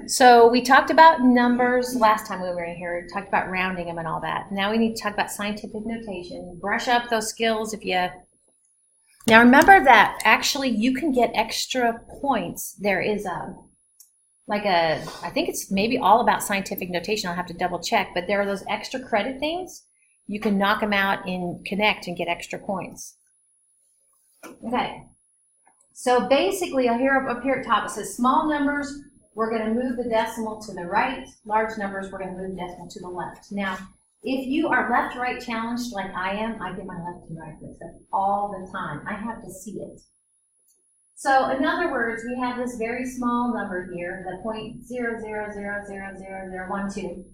So we talked about numbers last time we were in here, talked about rounding them and all that. Now we need to talk about scientific notation. Brush up those skills if you... Now remember that actually you can get extra points. There is I think it's maybe all about scientific notation. I'll have to double check, but there are those extra credit things. You can knock them out in Connect and get extra points. Okay. So basically, up here at top, it says small numbers, we're going to move the decimal to the right. Large numbers, we're going to move the decimal to the left. Now, if you are left-right challenged like I am, I get my left and right mixed up all the time. I have to see it. So in other words, we have this very small number here, the 0.00000012,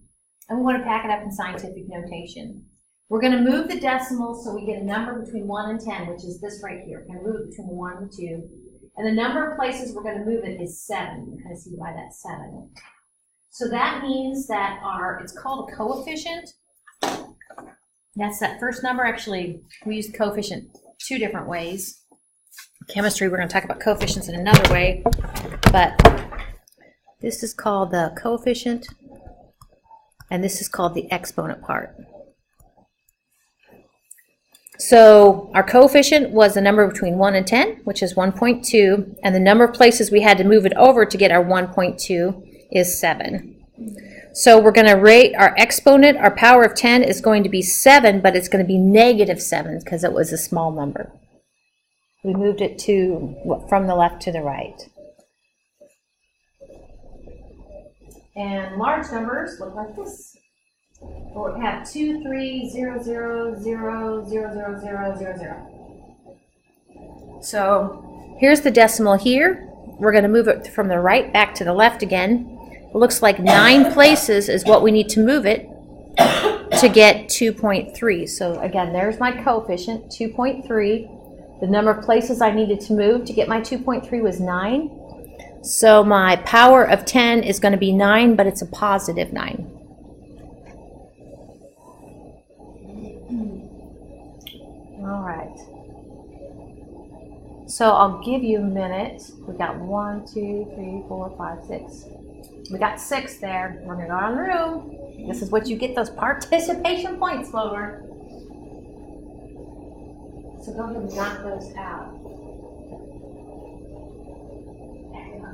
and we want to pack it up in scientific notation. We're going to move the decimal so we get a number between 1 and 10, which is this right here. We're going to move it between 1 and 2. And the number of places we're going to move it is 7. You can kind of see why that's 7. So that means that it's called a coefficient. That's that first number. Actually, we use coefficient 2 different ways. Chemistry, we're going to talk about coefficients in another way. But this is called the coefficient, and this is called the exponent part. So our coefficient was the number between 1 and 10, which is 1.2, and the number of places we had to move it over to get our 1.2 is 7. So we're going to rate our exponent, our power of 10 is going to be 7, but it's going to be negative 7 because it was a small number. We moved it from the left to the right. And large numbers look like this. We'll have 2, 3, 0, 0, 0, 0, 0, 0, 0, 0. So here's the decimal here. We're going to move it from the right back to the left again. It looks like 9 places is what we need to move it to get 2.3. So again, there's my coefficient, 2.3. The number of places I needed to move to get my 2.3 was 9. So my power of 10 is going to be 9, but it's a positive 9. All right. So I'll give you a minute. We got 1, 2, 3, 4, 5, 6. We got 6 there. We're going to go around the room. This is what you get those participation points for. So go ahead and knock those out. There you go.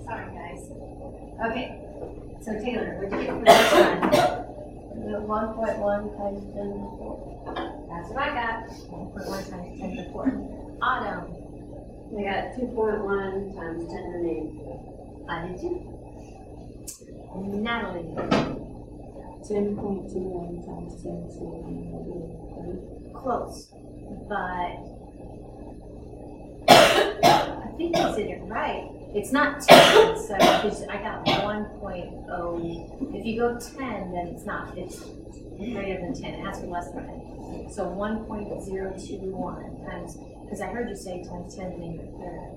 Sorry, guys. Okay, so Taylor, what did you get for this one? 1.1 times 10 to the 4. That's what I got. 1.1 times 10 to the 4. Autumn. I got 2.1 times 10 to the negative 4. I did too. Natalie. 10.21 times 10 to the negative 3. Close. But I think you did it right. It's not 10, so because I got 1.0. If you go 10, then it's not. It's greater than 10. It has to be less than 10. So 1.021 times, because I heard you say times 10 to the negative third.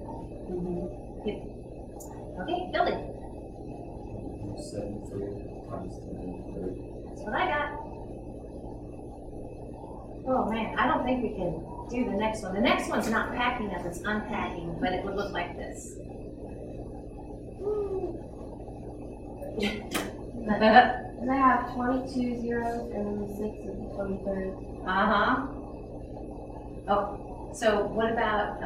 Okay, build it. 73 times 10 to the third. That's what I got. Oh man, I don't think we can do the next one. The next one's not packing up, it's unpacking, but it would look like this. And I have 22 zeros and then the 6 is the 23rd. Uh-huh. Oh, so what about,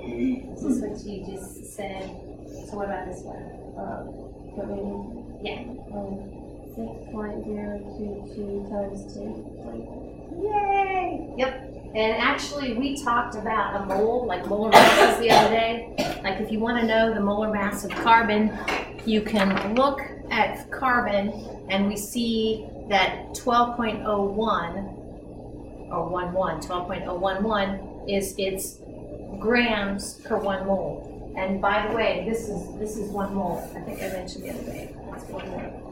this is what you just said. So what about this one? Yeah. 6.022 times 10. Yay! Yep. And actually, we talked about a mole, like molar masses the other day. Like if you want to know the molar mass of carbon, you can look at carbon and we see that 12.01 or 12.011 is its grams per 1 mole. And by the way, this is 1 mole. I think I mentioned the other day. That's 1 mole.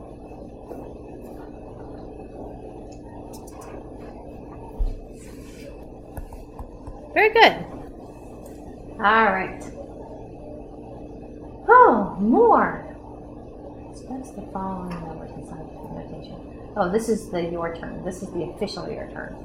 Very good. All right. Oh, more. So that's the following numbers in scientific notation. Oh, this is the your turn. This is the official your turn.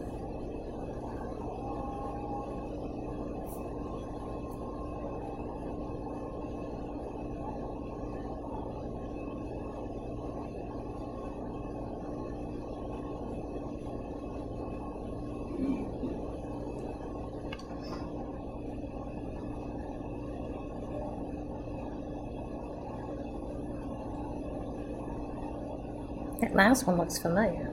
That last one looks familiar.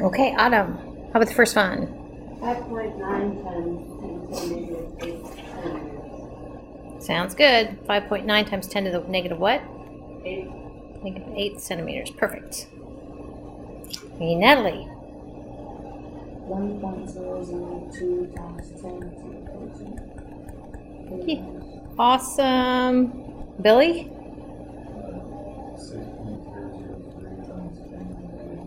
Okay, Autumn. How about the first one? 5.9 times 10 to the negative 8 centimeters. Sounds good. 5.9 times 10 to the negative what? 8. Negative 8 centimeters. Perfect. Hey, Natalie. 1.002 times 10 to the 14. Yeah. Awesome. Billy? 6.003 times 10 to the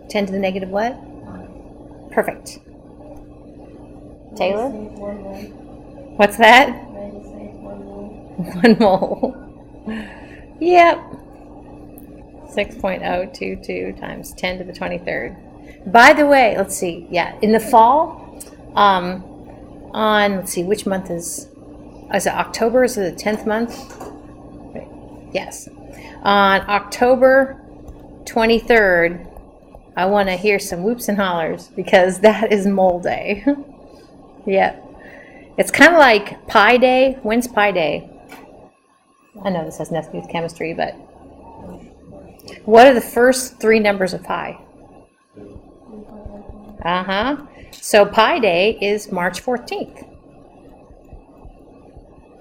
10 to the negative what? 9. Perfect. Taylor? Minus 1 mole. What's that? Minus 1 mole. 1 mole. Yep. 6.022 times 10 to the 23rd. By the way, let's see. Yeah, in the fall, let's see, which month is it October? Is it the 10th month? Yes. On October 23rd, I want to hear some whoops and hollers because that is mole day. Yep. It's kind of like Pi Day. When's Pi Day? I know this has nothing to do with chemistry, but what are the first 3 numbers of pi? Uh-huh. So Pi Day is March 14th.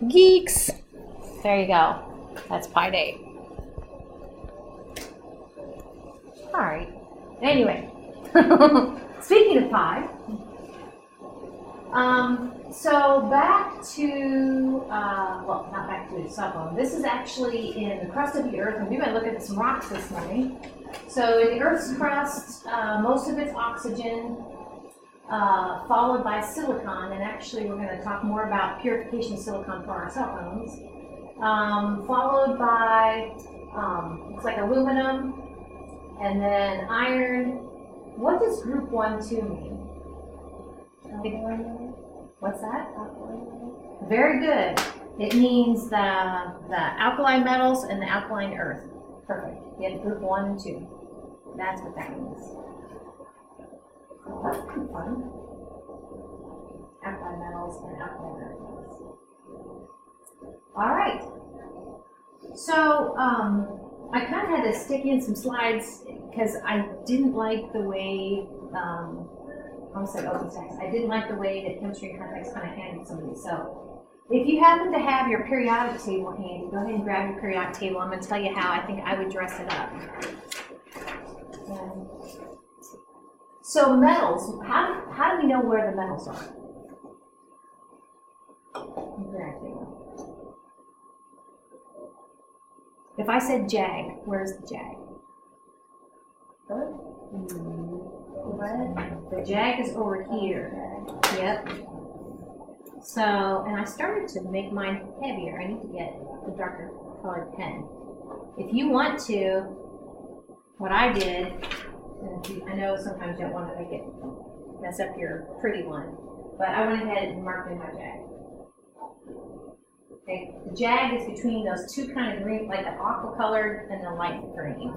Geeks. There you go. That's Pi Day. All right. Anyway, speaking of pi, so back to, well, not back to the cell phone. This is actually in the crust of the Earth, and we've been looking at some rocks this morning. So in the Earth's crust, most of it's oxygen, followed by silicon, and actually we're going to talk more about purification of silicon for our cell phones. Followed by, looks like aluminum, and then iron. What does group 1, 2 mean? What's that? Very good. It means the alkaline metals and the alkaline earth. Perfect. You have group 1 and 2. That's what that means. So that's pretty fun. Alkaline metals and alkaline earth. All right. So I kind of had to stick in some slides because I didn't like the way, I almost said OpenText. I didn't like the way that chemistry and context kind of handled some of these. So if you happen to have your periodic table handy, go ahead and grab your periodic table. I'm going to tell you how I think I would dress it up. So metals, how do we know where the metals are? Periodic table. If I said Jag, where's the Jag? The Jag is over here. Yep. So, and I started to make mine heavier. I need to get a darker colored pen. If you want to, what I did, I know sometimes you don't want to make it mess up your pretty one, but I went ahead and marked in my Jag. Okay, the Jag is between those two kind of green, like the aqua colored and the light green.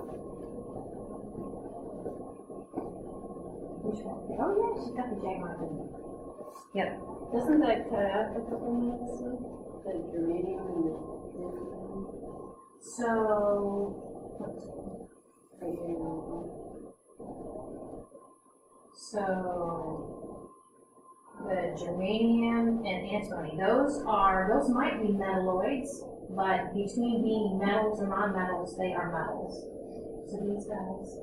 Which one? Oh yeah, she's got the Jag marked in there. Yep. Doesn't that cut out a couple minutes? The germanium and the So, right here. so the germanium and antimony, those might be metalloids, but between being metals and non-metals, they are metals. So these guys,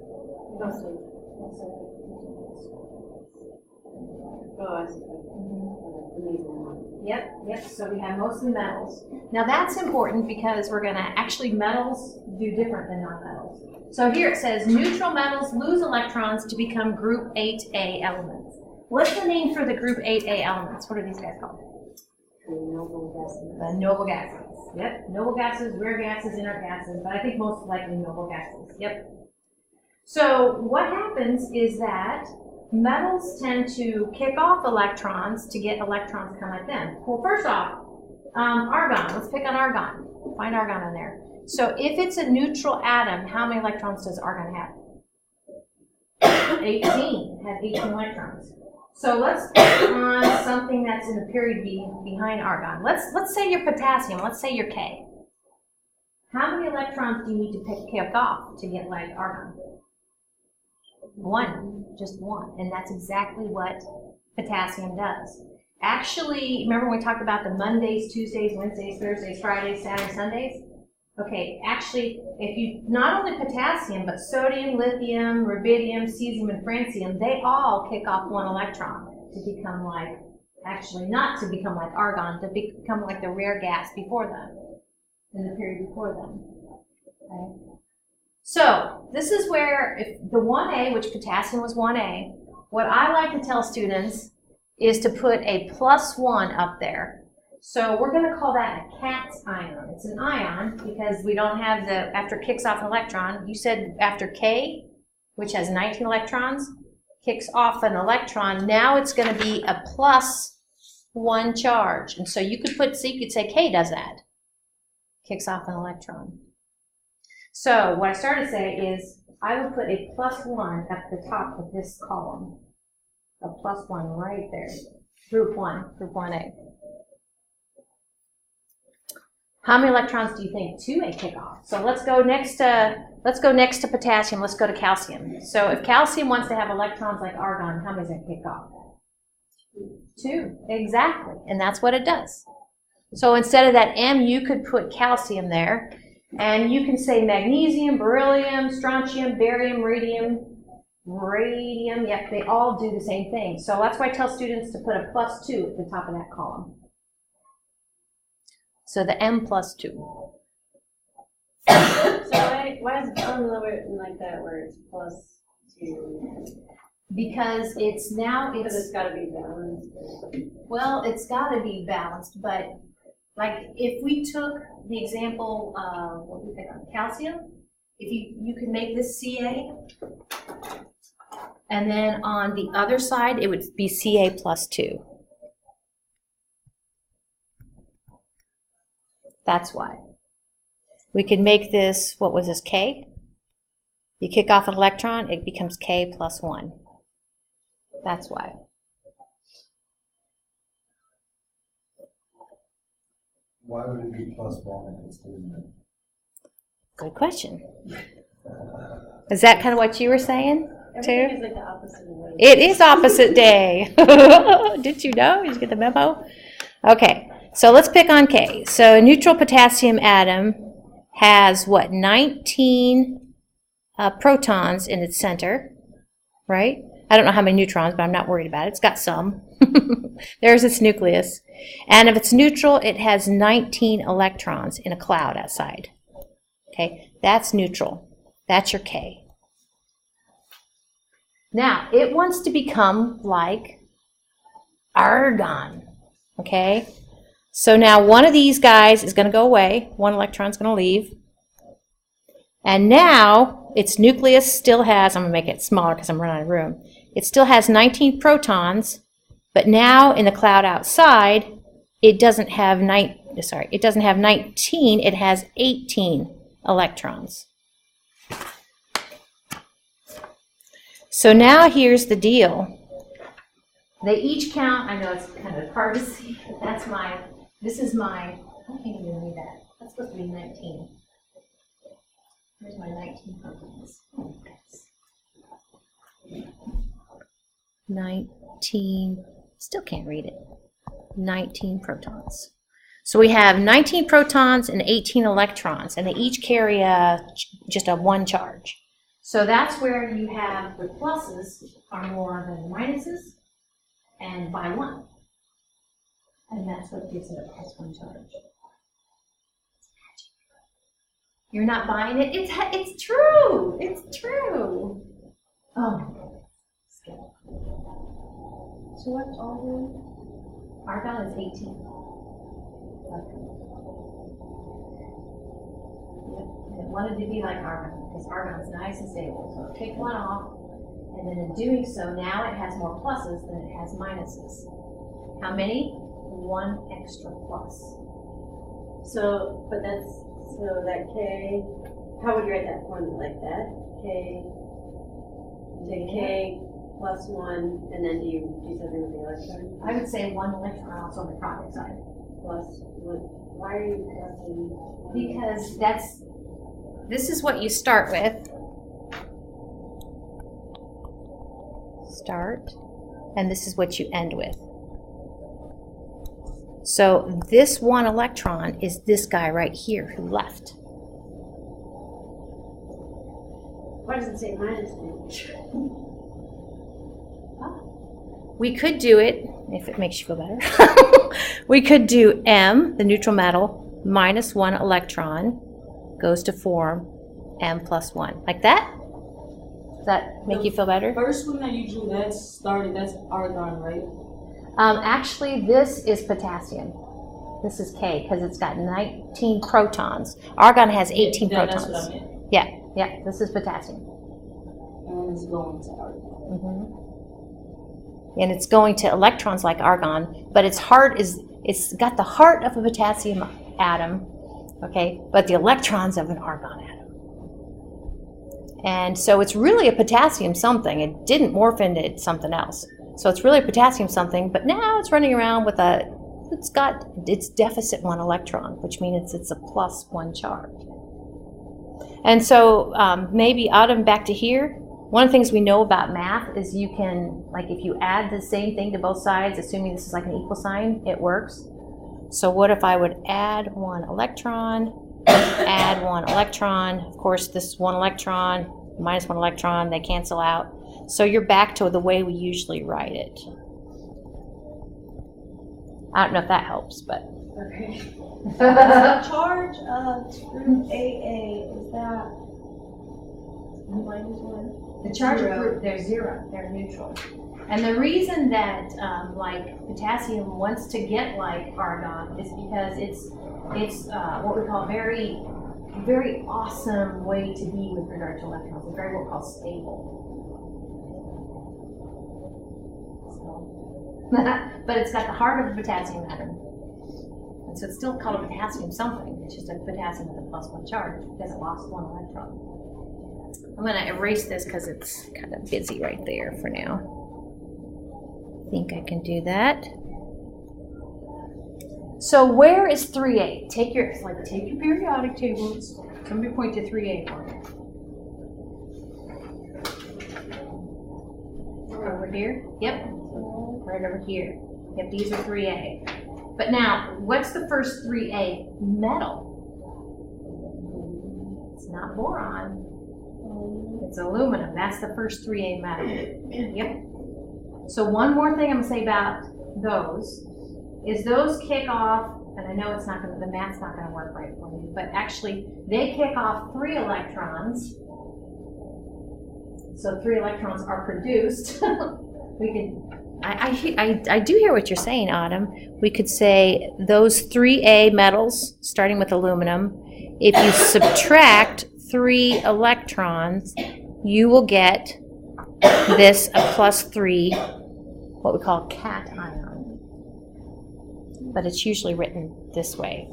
mostly. Oh, I see. Yep. So we have mostly metals. Now that's important because we're going to actually, metals do different than non-metals. So here it says neutral metals lose electrons to become group 8A elements. What's the name for the group 8A elements? What are these guys called? Noble gases. The noble gases. Yep. Noble gases, rare gases, inert gases, but I think most likely noble gases. Yep. So what happens is that metals tend to kick off electrons to get electrons to come at them. Well, first off, argon. Let's pick on argon. Find argon in there. So if it's a neutral atom, how many electrons does argon have? 18. Has 18 electrons. So let's pick on something that's in the period behind argon. Let's say your potassium. Let's say your K. How many electrons do you need to kick off to get like argon? One, just one. And that's exactly what potassium does. Actually, remember when we talked about the Mondays, Tuesdays, Wednesdays, Thursdays, Fridays, Saturdays, Sundays? Okay, actually, if you, not only potassium, but sodium, lithium, rubidium, cesium, and francium, they all kick off one electron to become like, actually not to become like argon, to become like the rare gas before them, in the period before them. Okay? So, this is where, if the 1A, which potassium was 1A, what I like to tell students is to put a +1 up there. So we're going to call that a Katz ion. It's an ion because we don't have the, after it kicks off an electron, you said after K, which has 19 electrons, kicks off an electron, now it's going to be a +1 charge. And so you could put, so you could say K does that. Kicks off an electron. So what I started to say is I would put a +1 at the top of this column. A +1 right there. Group 1A. How many electrons do you think 2A kick off? So let's go next to potassium. Let's go to calcium. So if calcium wants to have electrons like argon, how many does it kick off? 2. Exactly. And that's what it does. So instead of that M, you could put calcium there. And you can say magnesium, beryllium, strontium, barium, radium, yep, they all do the same thing. So that's why I tell students to put a +2 at the top of that column. So the M +2. So why is the formula written like that where it's +2? Because it's now, Because it's got to be balanced. well, it's got to be balanced, but like if we took the example of, what do we pick on, calcium, if you could make this Ca, and then on the other side, it would be Ca +2. That's why. We could make this, what was this, K? You kick off an electron, it becomes K +1. That's why. Why would it be +1 if it's doing Good question. Is that kind of what you were saying, Everything too? is like the opposite way. It is opposite day. Did you know? Did you get the memo? Okay, so let's pick on K. So a neutral potassium atom has, what, 19 protons in its center, right? I don't know how many neutrons, but I'm not worried about it. It's got some. There's its nucleus. And if it's neutral, it has 19 electrons in a cloud outside. Okay, that's neutral. That's your K. Now, it wants to become like argon. Okay? So now one of these guys is going to go away. One electron is going to leave. And now its nucleus still has, I'm going to make it smaller because I'm running out of room. It still has 19 protons, but now in the cloud outside, it doesn't have 19, it has 18 electrons. So now here's the deal. They each count, I know it's kind of hard to see, but that's my, this is my, I can't even read that. That's supposed to be 19. Here's my 19 protons. 19, still can't read it. 19 protons. So we have 19 protons and 18 electrons, and they each carry just a 1 charge. So that's where you have the pluses are more than the minuses, and by 1. And that's what gives it a +1 charge. You're not buying it? It's true! It's true! Oh, skip. So what's argon? Argon is 18. Okay. Yep. It wanted to be like argon because argon is nice and stable. So pick one off, and then in doing so, now it has more pluses than it has minuses. How many? 1 extra plus. So, but that's, so that K, how would you write that formula like that? K, take K +1, and then do you do something with the electron? I would say 1 electron also on the product side. Plus 1. Why are you plusing? Because this is what you start with. start, and this is what you end with. So this one electron is this guy right here who left. Why does it say minus 2? We could do it, if it makes you feel better. We could do M, the neutral metal, minus 1 electron goes to form M plus 1. Like that? Does that make you feel better? First one that you drew, that's argon, right? Actually, this is potassium. This is K because it's got 19 protons. Argon has 18 protons. That's what I meant. Yeah, this is potassium. And it's going to argon. And it's going to electrons like argon, but it's got the heart of a potassium atom, okay, but the electrons of an argon atom. And so it's really a potassium something. It didn't morph into something else. So it's really a potassium something, but now it's running around with it's got its deficit 1 electron, which means it's a plus 1 charge. And so maybe Autumn, back to here. One of the things we know about math is you can, like if you add the same thing to both sides, assuming this is like an equal sign, it works. So what if I would add 1 electron, add 1 electron, of course this 1 electron, minus 1 electron, they cancel out. So you're back to the way we usually write it. I don't know if that helps, but. Okay. The charge of group AA, is that minus 1? The charge of group, they're 0, they're neutral. And the reason that like potassium wants to get like argon is because it's what we call a very, very awesome way to be with regard to electrons. It's very what we call stable. But it's got the heart of a potassium atom. And so it's still called a potassium something. It's just a potassium with a plus 1 charge because it lost 1 electron. I'm going to erase this because it's kind of busy right there for now. I think I can do that. So where is 3A? Take your periodic tables. Somebody point to 3A for me. Over here? Yep. Right over here. Yep, these are 3A. But now, what's the first 3A metal? It's not boron. It's aluminum. That's the first 3A metal. Yep. So one more thing I'm going to say about those is those kick off, and I know the math's not going to work right for you, but actually they kick off 3 electrons. So 3 electrons are produced. I do hear what you're saying, Autumn. We could say those 3A metals, starting with aluminum, if you subtract 3 electrons, you will get this a plus 3, what we call cation. But it's usually written this way.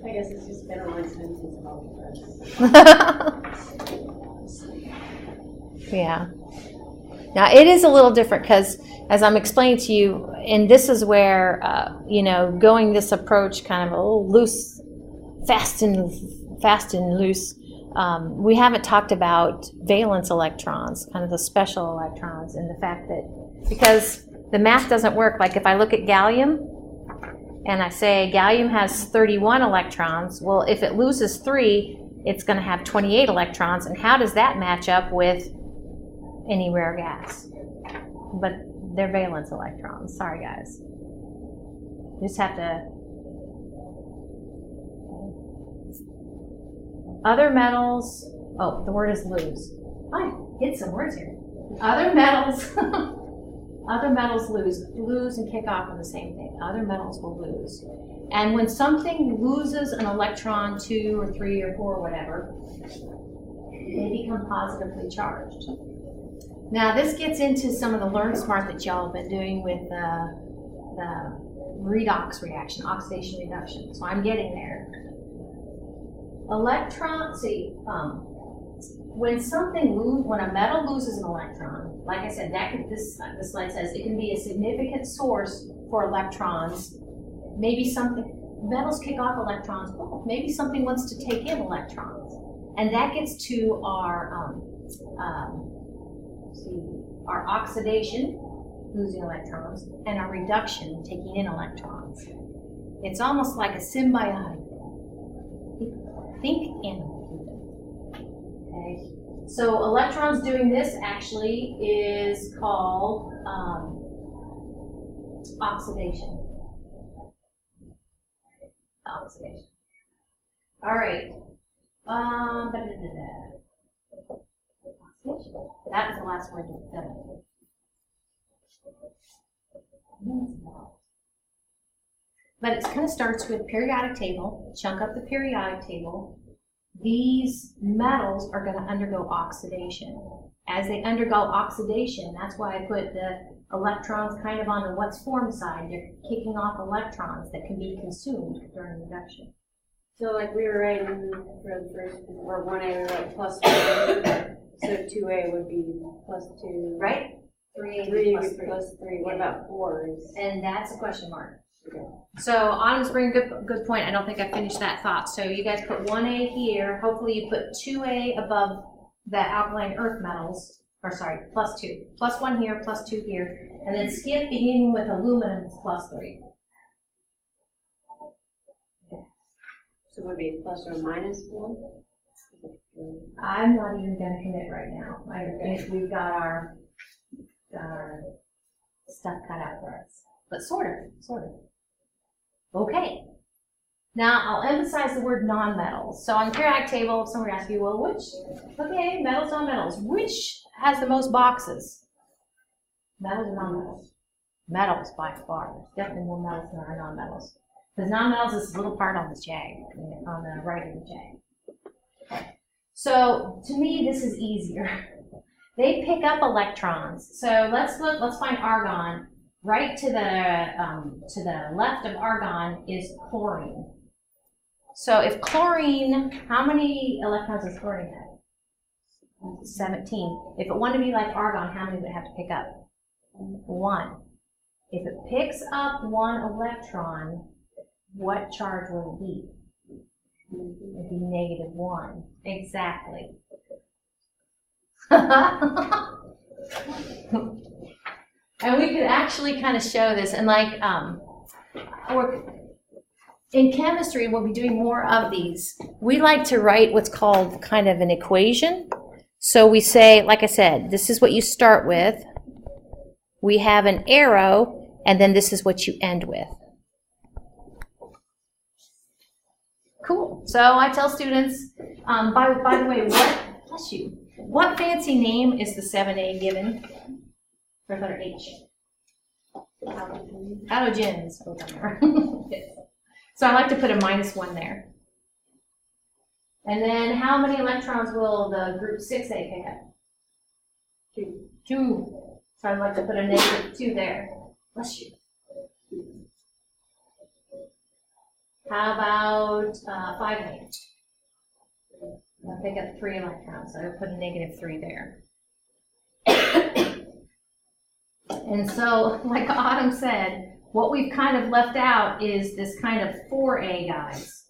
I guess it's just been a long time since I've Yeah. Now it is a little different because, as I'm explaining to you, and this is where going this approach kind of a little loose, fast and loose. We haven't talked about valence electrons, kind of the special electrons, and the fact that because the math doesn't work. Like if I look at gallium and I say gallium has 31 electrons, well, if it loses 3, it's going to have 28 electrons. And how does that match up with any rare gas? But they're valence electrons. Sorry, guys. You just have to. Other metals. Oh, the word is lose. I hit some words here. Other metals. Other metals lose and kick off on the same thing. Other metals will lose. And when something loses an electron, 2 or 3 or 4 or whatever, they become positively charged. Now this gets into some of the Learn Smart that y'all have been doing with the redox reaction, oxidation reduction. So I'm getting there. When a metal loses an electron, like I said, this slide says it can be a significant source for electrons. Maybe metals kick off electrons. Well, maybe something wants to take in electrons, and that gets to our see, our oxidation, losing electrons, and our reduction, taking in electrons. It's almost like a symbiotic. Think animal kingdom. Okay. So electrons doing this actually is called oxidation. Oxidation. All right. Oxidation. That was the last word to fill. But it kind of starts with periodic table. Chunk up the periodic table. These metals are going to undergo oxidation. As they undergo oxidation, that's why I put the electrons kind of on the what's formed side. They're kicking off electrons that can be consumed during reduction. So like we were writing for the first, or 1A, we were like +1, so 2A would be +2. Right? 3A 3 plus would be 3. +3. What about 4s? And that's a question mark. Okay. So Autumn's bringing a good point. I don't think I finished that thought. So you guys put 1A here. Hopefully you put 2A above the alkaline earth metals, or sorry, +2. +1 here, +2 here. And then skip beginning with aluminum is +3. So would it be +or -4? I'm not even going to commit right now. I think we've got our stuff cut out for us. But sort of. Okay. Now, I'll emphasize the word nonmetals. So on the periodic table, if someone asks you, well, okay, metals, nonmetals, which has the most boxes? Metals or nonmetals? Metals, by far. There's definitely more metals than there are nonmetals. Because nonmetals is this little part on this jag, on the right of the jag. Okay. So, to me, this is easier. They pick up electrons. So let's find argon. Right to the left of argon is chlorine. So if chlorine, how many electrons does chlorine have? 17. If it wanted to be like argon, how many would it have to pick up? 1. If it picks up 1 electron, what charge will it be? It would be -1. Exactly. And we could actually kind of show this, and like, in chemistry, we'll be doing more of these. We like to write what's called kind of an equation. So we say, like I said, this is what you start with. We have an arrow, and then this is what you end with. Cool. So I tell students, by the way, what fancy name is the 7A given? For letter H. Halogens. So I like to put a -1 there. And then how many electrons will the group 6A pick up? 2. 2. So I'd like to put a -2 there. Bless you. How about 5A? I'll pick up 3 electrons, so I'll put a -3 there. And so, like Autumn said, what we've kind of left out is this kind of 4A guys,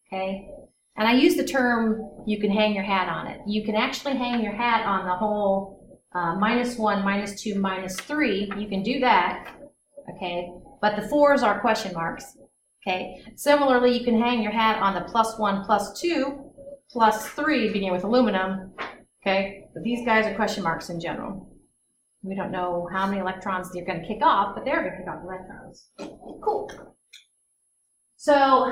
okay? And I use the term, you can hang your hat on it. You can actually hang your hat on the whole -1, -2, -3. You can do that, okay? But the 4s are question marks, okay? Similarly, you can hang your hat on the +1, +2, +3, beginning with aluminum, okay? But these guys are question marks in general. We don't know how many electrons they're going to kick off, but they're going to kick off electrons. Cool. So,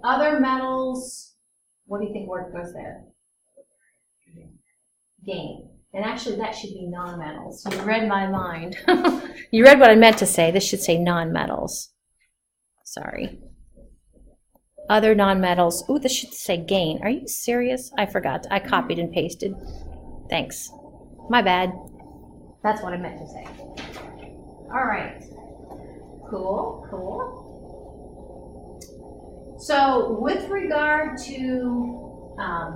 other metals, what do you think word goes there? Gain. And actually, that should be non-metals. You read my mind. You read what I meant to say. This should say non-metals. Sorry. Other non-metals. Ooh, this should say gain. Are you serious? I forgot. I copied and pasted. Thanks. My bad. That's what I meant to say. All right. Cool. So with regard to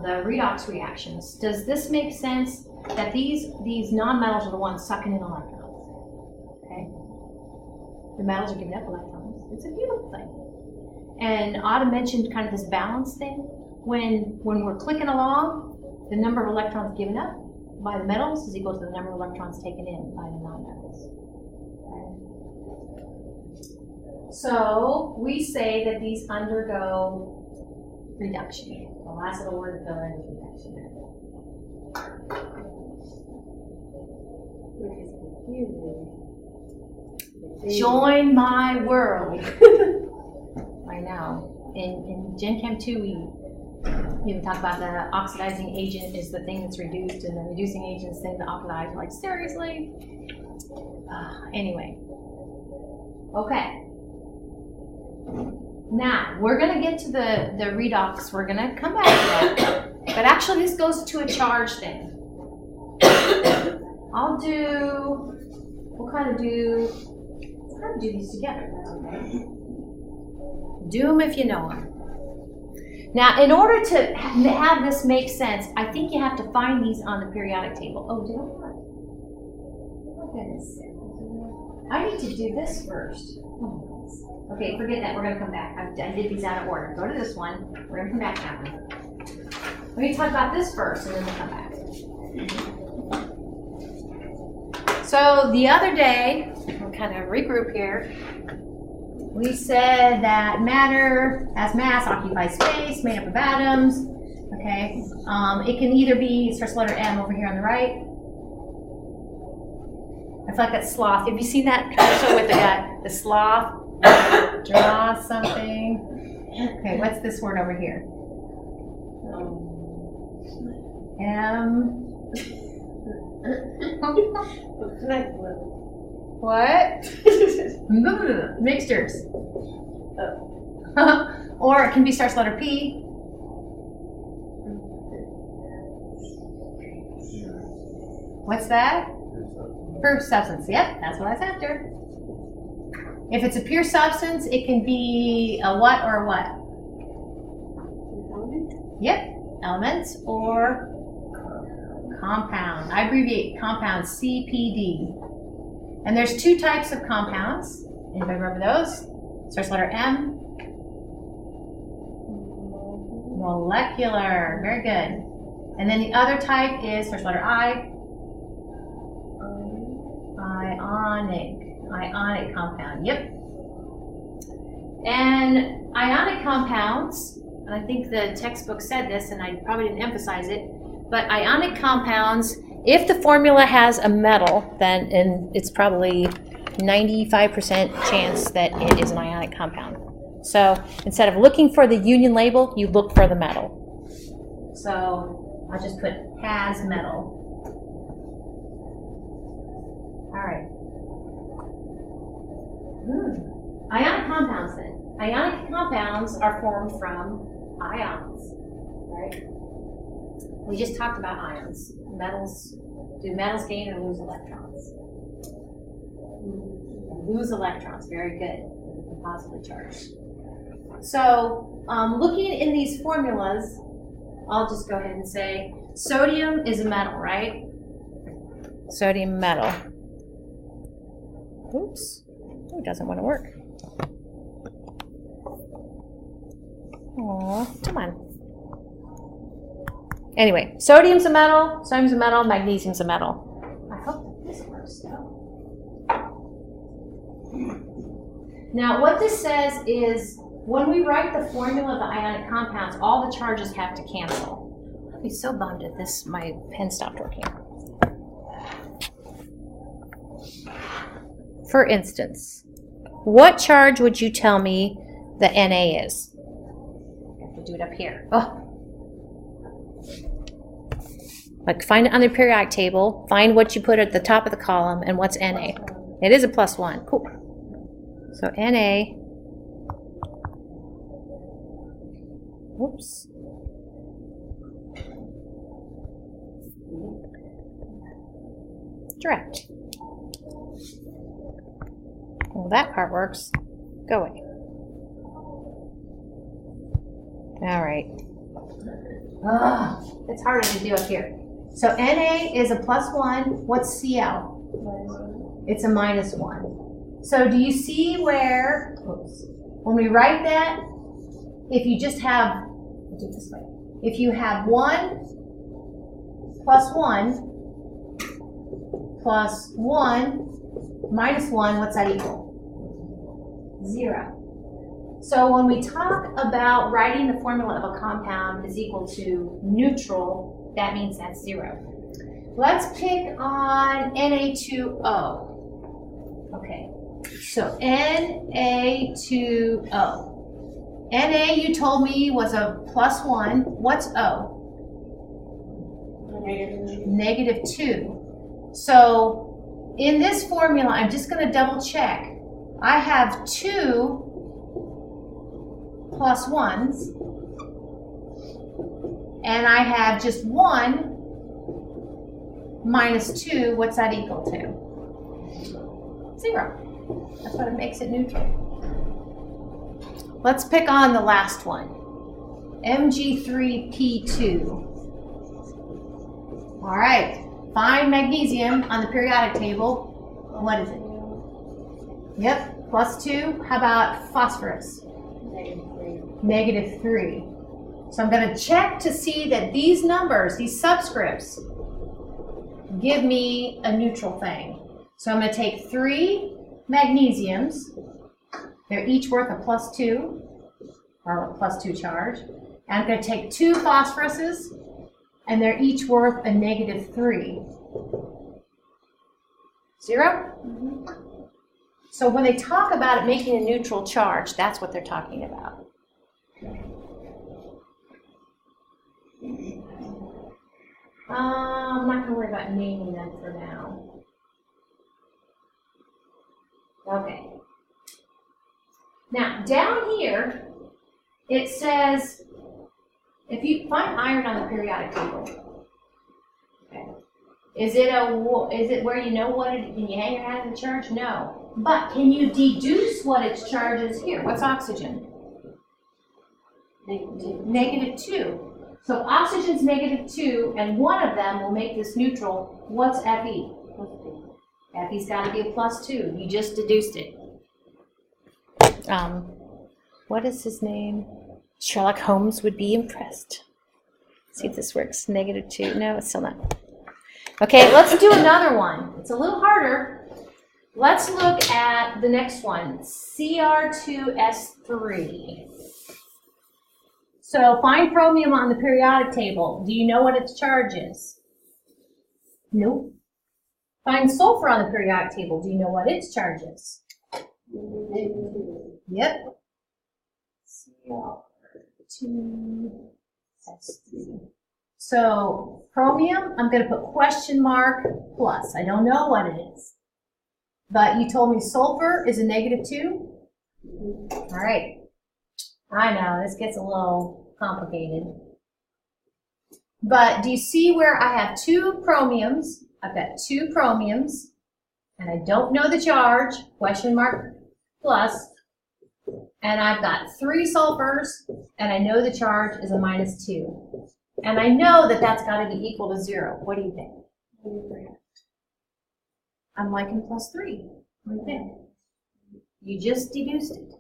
the redox reactions, does this make sense that these nonmetals are the ones sucking in electrons? Okay. The metals are giving up electrons. It's a beautiful thing. And Autumn mentioned kind of this balance thing. When we're clicking along, the number of electrons given up by the metals is equal to the number of electrons taken in by the non-metals. Okay. So we say that these undergo reduction. The last little word to fill in is reduction. Which is confusing. Join my world. I know. In Gen Chem 2, we even talk about the oxidizing agent is the thing that's reduced, and the reducing agent is the thing that oxidized. Like, seriously? Anyway. Okay. Now, we're going to get to the redox. We're going to come back to that. But actually, this goes to a charge thing. We'll kind of do these together. That's okay. Do them if you know them. Now, in order to have this make sense, I think you have to find these on the periodic table. Oh, did I not? Oh, goodness. I need to do this first. Oh, okay, forget that. We're going to come back. I did these out of order. Go to this one. We're going to come back to that one. We're going to talk about this first, and then we'll come back. So the other day, we'll kind of regroup here. We said that matter has mass, occupies space, made up of atoms. Okay, it can either be, it starts with letter M over here on the right. I feel like that sloth. Have you seen that commercial with the sloth? Draw something. Okay, what's this word over here? M. What? Mixtures. Or it can be starts letter P. What's that? Pure substance. Yep, that's what I was after. If it's a pure substance, it can be a what or a what? Yep, elements or compound. I abbreviate compound CPD. And there's two types of compounds. Anybody remember those? Starts letter M. Molecular. Very good. And then the other type is starts letter I. Ionic compound. Yep. And ionic compounds, and I think the textbook said this, and I probably didn't emphasize it, but ionic compounds, if the formula has a metal, then it's probably 95% chance that it is an ionic compound. So instead of looking for the union label, you look for the metal. So I'll just put has metal. All right. Ionic compounds then. Ionic compounds are formed from ions, right? We just talked about ions. Metals, do metals gain or lose electrons? Lose electrons, very good. Positively charged. So, looking in these formulas, I'll just go ahead and say sodium is a metal, right? Sodium metal. Oops. Oh, it doesn't want to work. Oh, come on. Anyway, sodium's a metal, magnesium's a metal. I hope that this works though. Now, what this says is when we write the formula of the ionic compounds, all the charges have to cancel. I'd be so bummed if my pen stopped working. For instance, what charge would you tell me the Na is? I have to do it up here. Oh. Like find it on the periodic table, find what you put at the top of the column, and what's Na. It is a +1. Cool. So Na, whoops. Direct. Well, that part works. Go away. All right. It's harder to do up here. So Na is a +1. What's Cl? It's a -1. So do you see where, when we write that, if you just have, we'll do it this way. If you have 1 + 1, plus 1 minus 1, what's that equal? 0. So when we talk about writing the formula of a compound is equal to neutral, that means that's 0. Let's pick on Na2O. Okay, so Na2O. Na, you told me, was a plus 1. What's O? Negative 2. So in this formula, I'm just going to double check. I have 2 plus 1s, and I have just 1 minus 2. What's that equal to? 0. That's what it makes it neutral. Let's pick on the last one. Mg3P2. All right, find magnesium on the periodic table. What is it? Yep, plus 2. How about phosphorus? Negative 3. So I'm going to check to see that these numbers, these subscripts, give me a neutral thing. So I'm going to take 3 magnesiums. They're each worth a plus 2, or a plus 2 charge. And I'm going to take 2 phosphoruses, and they're each worth a negative 3. 0? Mm-hmm. So when they talk about it making a neutral charge, that's what they're talking about. I'm not going to worry about naming them for now. Okay. Now, down here, it says, if you find iron on the periodic table, okay, is it where you know what it, can you hang your hat in the charge? No. But can you deduce what its charge is here? What's oxygen? Negative 2. So oxygen's negative 2, and one of them will make this neutral. What's Fe? Fe's got to be a plus 2. You just deduced it. What is his name? Sherlock Holmes would be impressed. See if this works. Negative 2. No, it's still not. Okay, let's do another one. It's a little harder. Let's look at the next one. Cr2s3. So find chromium on the periodic table. Do you know what its charge is? Nope. Find sulfur on the periodic table. Do you know what its charge is? Yep. Cr2s3. So chromium, I'm going to put question mark plus. I don't know what it is. But you told me sulfur is a negative 2? All right. I know, this gets a little complicated. But do you see where I have 2 chromiums? I've got 2 chromiums, and I don't know the charge, question mark plus, and I've got 3 sulfurs, and I know the charge is a minus 2. And I know that that's got to be equal to 0. What do you think? I'm liking plus 3. What do you think? You just deduced it.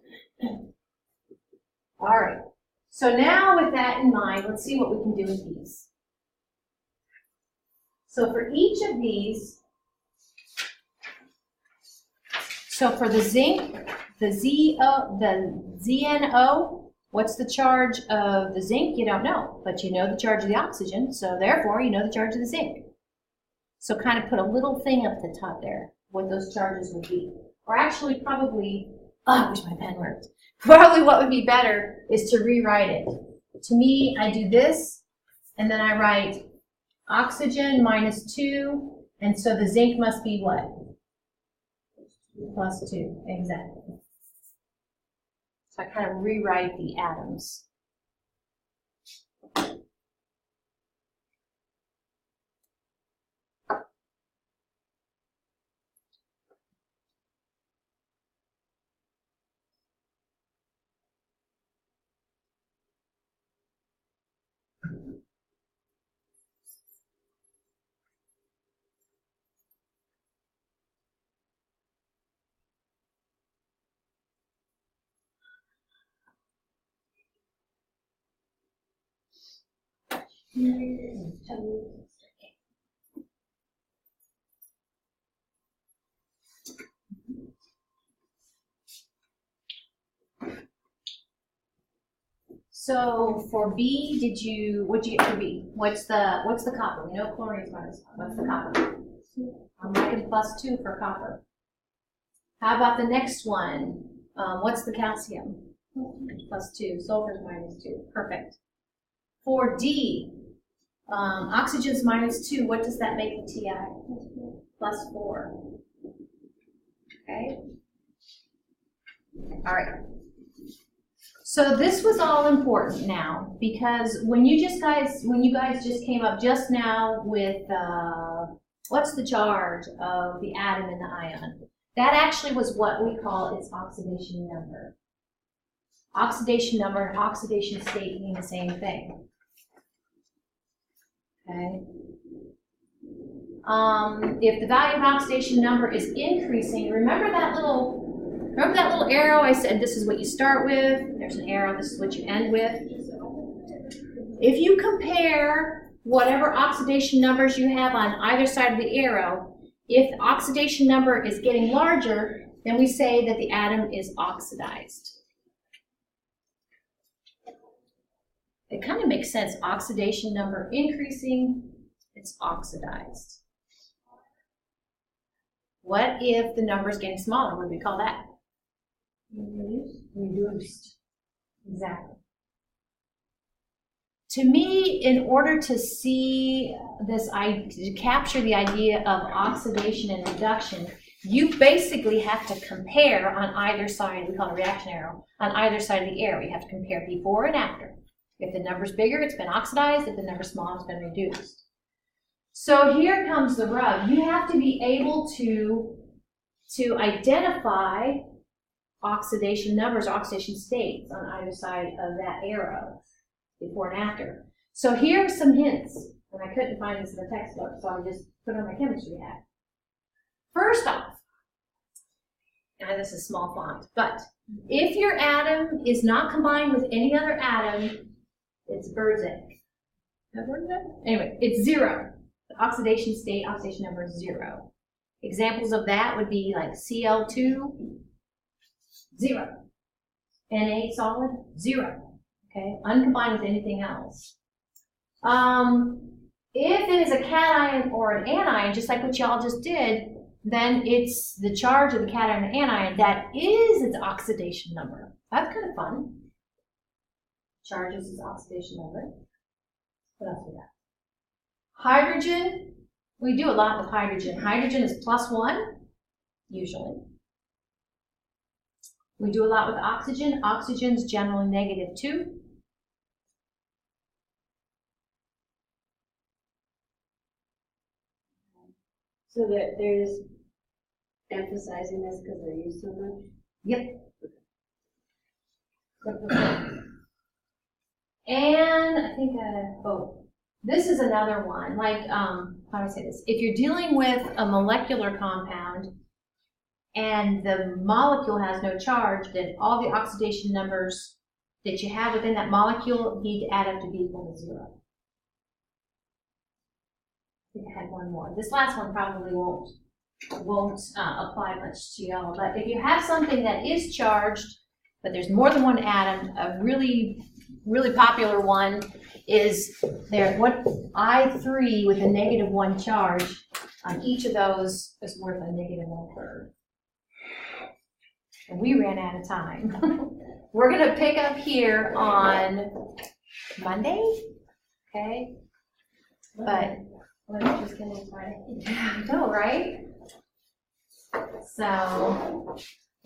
All right. So now with that in mind, let's see what we can do with these. So for each of these, so for the zinc, the ZNO, what's the charge of the zinc? You don't know, but you know the charge of the oxygen, so therefore you know the charge of the zinc. So kind of put a little thing up at the top there, what those charges would be. Or actually probably, I wish my pen worked. Probably what would be better is to rewrite it. To me, I do this, and then I write oxygen minus 2, and so the zinc must be what? Plus 2, exactly. So I kind of rewrite the atoms. So for B, what'd you get for B? What's the copper? We know chlorine is minus 1. What's the copper? I'm making +2 for copper. How about the next one? What's the calcium? +2. Sulfur is -2. Perfect. For D, oxygen's -2. What does that make the TI? +4. Okay. All right. So this was all important now because when you guys just came up just now with what's the charge of the atom and the ion, that actually was what we call its oxidation number. Oxidation number and oxidation state mean the same thing. Okay. If the value of oxidation number is increasing, remember that little arrow? I said this is what you start with. There's an arrow. This is what you end with. If you compare whatever oxidation numbers you have on either side of the arrow, if the oxidation number is getting larger, then we say that the atom is oxidized. It kind of makes sense. Oxidation number increasing, it's oxidized. What if the number is getting smaller? What do we call that? Reduced. Exactly. To me, in order to see this, to capture the idea of oxidation and reduction, you basically have to compare on either side, we call it a reaction arrow, on either side of the arrow. You have to compare before and after. If the number's bigger, it's been oxidized. If the number's small, it's been reduced. So here comes the rub. You have to be able to identify oxidation numbers, oxidation states on either side of that arrow, before and after. So here are some hints, and I couldn't find this in the textbook, so I just put on my chemistry hat. First off, and this is small font, but if your atom is not combined with any other atom, it's bird's egg. Anyway, it's 0. The oxidation state, oxidation number is 0. Examples of that would be like Cl2, 0. Na solid, 0. Okay, uncombined with anything else. If it is a cation or an anion, just like what y'all just did, then it's the charge of the cation and anion that is its oxidation number. That's kind of fun. Charge is its oxidation number. What else we got? Hydrogen, we do a lot with hydrogen. Hydrogen is +1, usually. We do a lot with oxygen. Oxygen's generally -2. So that there's emphasizing this because they're used so much? Yep. And I think, this is another one. Like, how do I say this? If you're dealing with a molecular compound and the molecule has no charge, then all the oxidation numbers that you have within that molecule need to add up to be equal to 0. I think I had one more. This last one probably won't apply much to y'all, but if you have something that is charged, but there's more than one atom, a really popular one is there. What I3 with a -1 charge on each of those is worth a -1/3. And we ran out of time. We're going to pick up here on Monday, okay? But Well, I'm just gonna try. no, right? So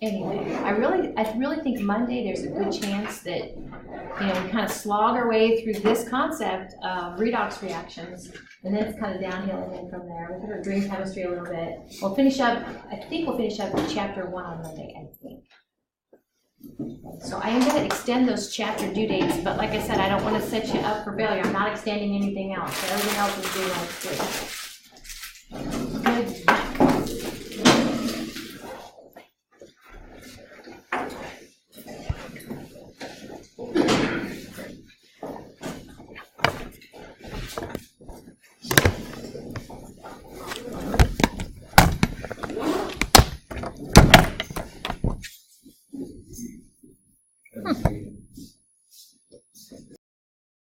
anyway, I really think Monday there's a good chance that we kind of slog our way through this concept of redox reactions, and then it's kind of downhill again from there. We're going to dream chemistry a little bit. We'll finish up. I think we'll finish up chapter 1 on Monday. I think. So I am going to extend those chapter due dates, but like I said, I don't want to set you up for failure. I'm not extending anything else. Everything else is due on good. Good.